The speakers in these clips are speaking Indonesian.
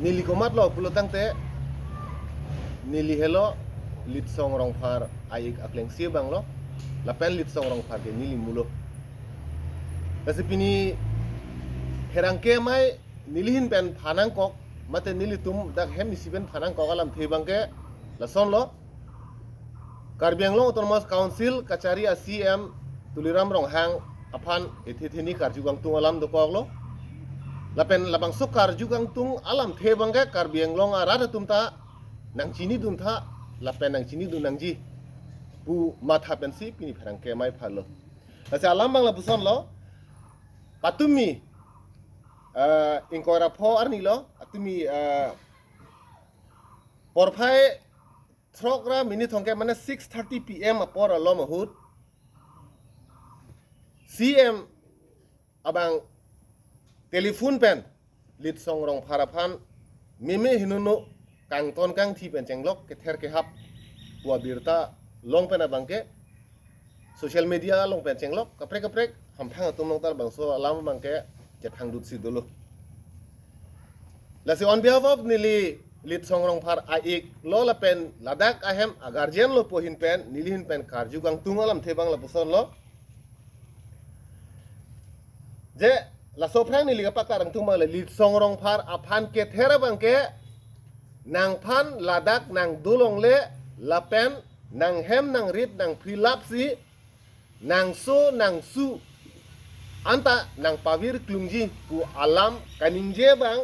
nili komat lo pulo tangte nili helo lit song rong phar aik akleng si bang lo lapen lit song rong phar ke nili mulo kasi pini herangke mai nilihin pen phanang kok mate nili tum dak hem nisiben phanang kok alam the bangke lason lo Karbi Anglong Autonomous Council kacari CM tuliram rong hang apan ethithini karjugang tung alam dokok lo lapen labang sok karjugang tung alam the bangke Karbi Anglong arada tumta nang chini dumtha lapen nang chini dun nang ji bu matha pensi pini pherangke mai phalo asa alam bang la buson lo patumi ingkora pho arni lo atumi porphai Trogra minit hongke mana 6:30 PM apor alo mahut CM abang telepon pen lit song rong pharapan meme hinuno kang ton kang thi pen chenglok ke ther ke hap bua birta long pen abang ke social media long pen chenglok kaprek hamphang atum long tar bang so alam bang ke jethang dut si dulu lasi on behalf of nili lit song rong phar aik lo la pen ladak ahem agarjen lo pohin pen nilihin pen karjugang tungalam thebang la puson lo je la soprang nili ka pakarang tungma la lit song rong phar aphan ke thera bang ke nang phan ladak nang dulong le la pen nang hem nang rit nang philap si nang so nang su anta nang pavir klungji ku alam kaningje bang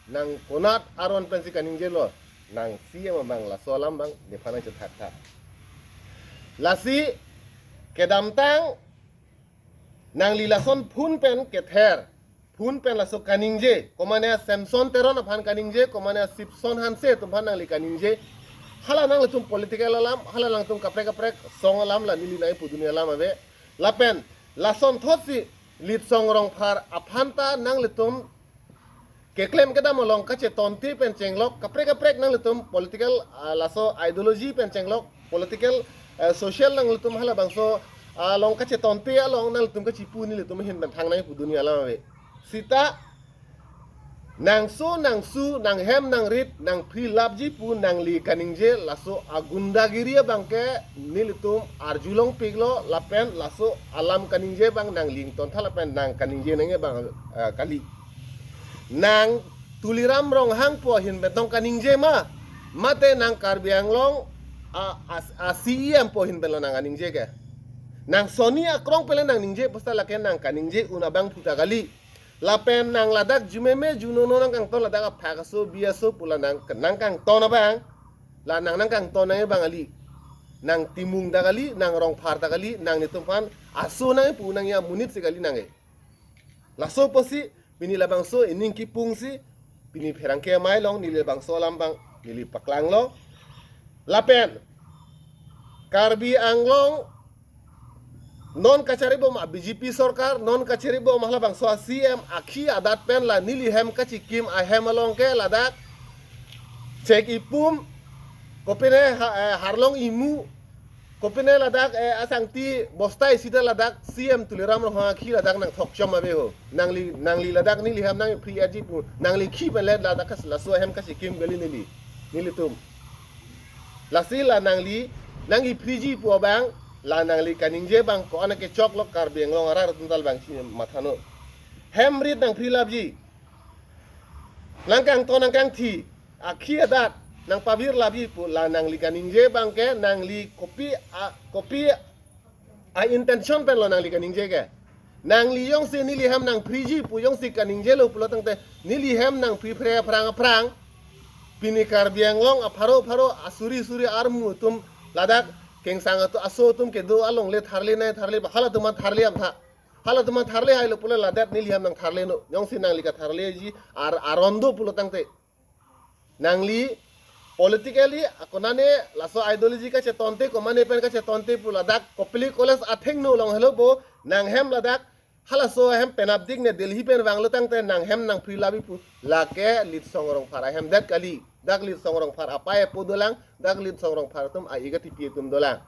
nang konat aron pensi kaning lo nang siya bang la solam bang de phana cha thak lasi kedamtang nang lilason phun pen ke ther phun pen la so kaning je komane samson teron phan kaning je komane sipson hanse tum phan nang li kaning je hala nang tum political alam hala nang tum kaprek song alam la nili nai pu dunia alam ave lapen lason thosi lit song rong phar aphanta nang litum ke claim kada molong kache tonti pen chenglok kaprek nang lutum political laso ideology pen chenglok political social nang lutum hala bangso long kache tonti along nang lutum kachi pu ni lutum hin ban thang nai pu dunia la we sita nang su nang hem nang rit nang pri labji pu nang li kaningje laso agundagiri bangke ni lutum arjulong piglo lapen laso alam kaningje bang nang ling ton thala pen nang kaningje nange bang kali nang tuliram rong hang po hin betong kaning je ma mate nang Karbi Anglong a CM po hin belo nang kaning je ke nang Sony akrong pele nang ningje posta laken nang kaning je unabang puta gali lapen nang ladak jumeme junono nang kang to ladak phagaso biaso pula nang kang to na bang la nang kang to na bang ali nang timung dagali nang rong phar dagali nang nitumpan aso nang pu nang ya munit sekali nang laso posi pini labang so ining kipung si pini pherangke mai long nili labang so lambang nili paklang lo lapen Karbi Anglong non kacari bom BJP sarkar non kacari bom mahla bang so CM akhi adat pen la nili hem kachi kim a hem along ke ladak cek ipum kopine harlong imu kopine ladak asang ti bostai sida ladak CM tuliram ro akhi ladak nang thok chom abe ho nang li ladak ni li ham nang free aji pu nang li khi ben ladak kas la so hem kas kim gali nili tum lasila nang li free pu bang la nang li kaningje bang ko anake chok lok Karbi Anglong ara tuntal bang chi mathano hem rit nang free labji langkang to nang kang thi akhi adat nang pabir labi pu la nang li kaningje bangke nang li kopi intention pen lo nang li kaningje ke nang li yong si ni li ham nang priji pu yong si kaningje lo pulo tangte ni li ham nang pri prang pini Karbi Anglong pharo asuri armu tum ladak keng sang to aso tum ke do along le tharle hala tum tharle am tha hala tum tharle hai lo pulo ladak ni li ham nang tharle no yong si nang li ka tharle ji arondo pulo tangte nang li politically akonane laso ideology ka chetonte komane pen ka chetonte pu ladak kopli kolas atheng no long hello bo nang hem ladak hala so hem penabdik ne delhi pen banglo tangte nang hem nang free labi pu lake lit songrong phara hem dak kali dak lit songrong phar apae pu dolang dak lit songrong phar tum aiga tipi tum dolang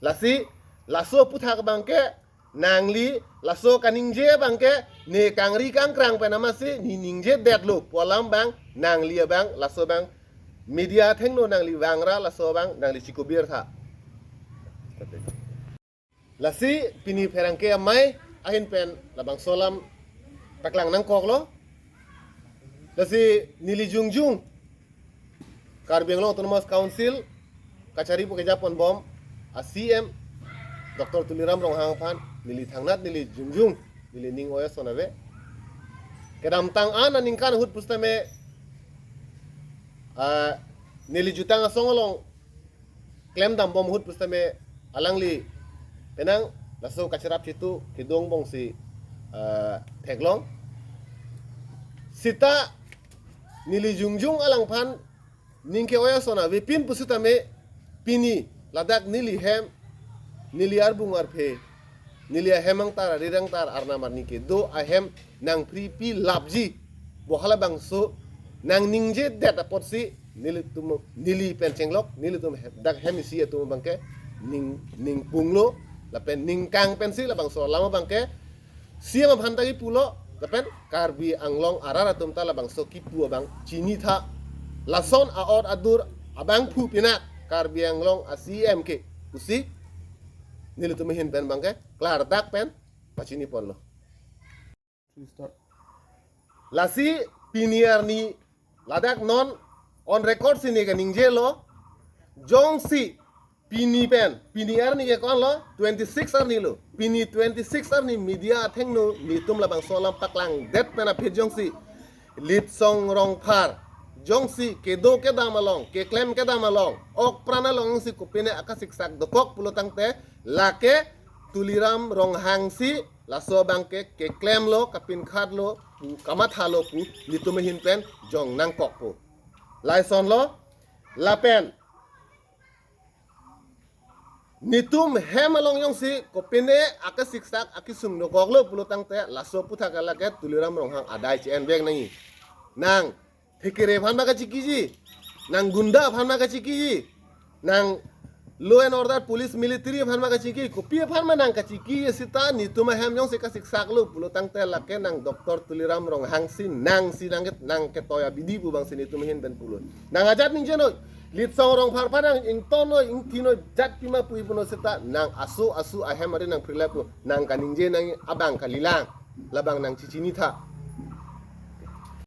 lasi laso pu thak bangke nang li laso kaningje bangke ne kangri kang krang penamasi ni ningje deadlo polam bang nang li bang laso bang media thengno nang li wangra laso bang nang li chikubir tha lasi pini perangke amai ahin pen labang solam taklang nang kok lo lasi nili jungjung Karbianglong Autonomous Council kachari po kejapon bom a CM Dr. Tuliram Ronghang Phan nili thangnat nili jungjung nili ning oya sonabe kedam tang an ningkan hut pustame nili jutang songolong klaim dam bom hut pustame alangli penang laso kacharap chitu kidong bong si theglong sita nili jungjung alang phan ningke oya sona vipin pusutame pini ladak nili hem nili arbung arphe nili hemang tar rirang tar arna marnike do ahem nang pri labji bohala bangso nang ningje data potsi nili pencenglok nili tum dak hemisi etum bangke ning punglo lapen ning kang pensi la bangso lama bangke siam bhantagi pulo lapen karbi anglong arara tum ta la bangso kipu bang chini tha lason aot adur abang pu pinak karbi anglong ACM ke pusi nili tum hin pen bangke klar dak pen pachini pon lo lasi pinier ni ladak non on record sini ke ningje lo jongsi pini pen pini ar ni ke kon lo 26 ar ni lo pini 26 ar ni media thengno ni tum labang solam paklang det pena phe jongsi lit song rong phar jongsi ke do ke damalong ke claim ke damalong ok prana long si kupine akasik sak dokok pulutang te lake tuliram rong hangsi laso bangke ke claim lo kapin khad lo kamat halo pu litum hin pen jong nang kok pu laison lo lapen nitum hemalong yong si kopine akasik sak akisung no koklo pulutang te laso putha kalake tuliram rong hang adai chen beg nai nang thikire phanma ka chikiji nang gunda phanma ka chikiji nang law and order police military phanma ka chiki kopi phanma nang ka chiki sita nitum hem yong si kasik sak lo pulutang te lake nang Dr. Tuliram rong hang si nang nang ke toya bidi bu bang sini tum hin ben pulun nang ajat ning jeno lit song rong phar panang ing tono ing tino jat pima pui puno sita nang asu ahem ari nang prilapu nang kaningje nang abang kalilang labang nang cicini tha